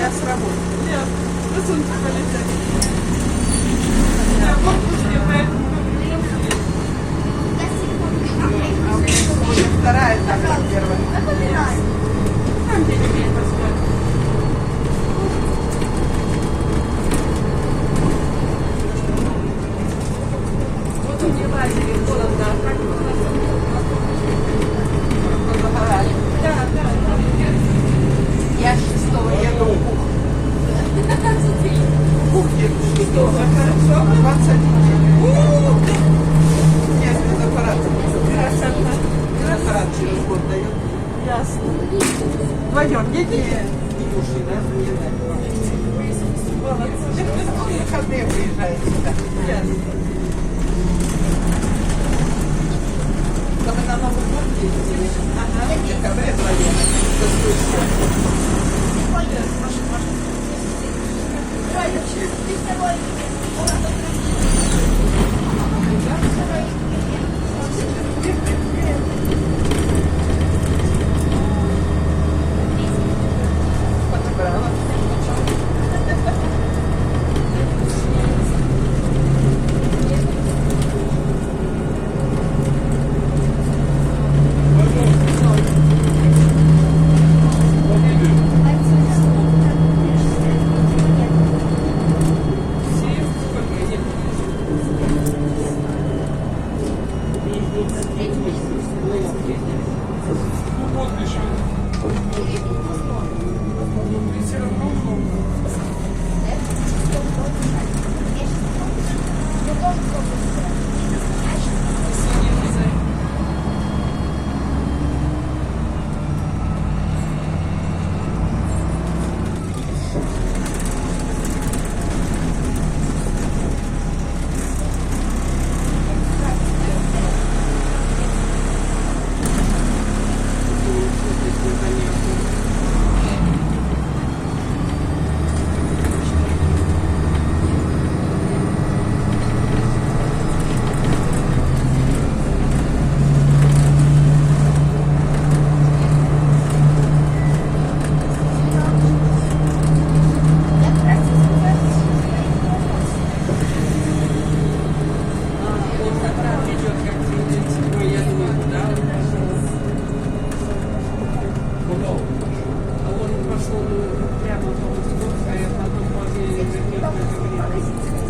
Я с работы. Нет, рисунки полетели. Я в отпуске, поэтому А у меня сегодня вторая, так как первая. там где-нибудь поставить. Вот у меня лазили холодно, а так у нас Позагорали. да. Я 6-го еду в Пух. В Пухе 6-го. Хорошо. 21. Ух ты! Нет, медаппарат. Красота. Медаппарат через год дает. Ясно. Вдвоем едете? Илюши, да, заедать. Молодцы. В выходные приезжает сюда. Ясно. Только на Новый год ездили. Ага. В декабре вдвоем. До Спасибо. Подобрала. А он пошел прямо по Московской, а потом по Великой.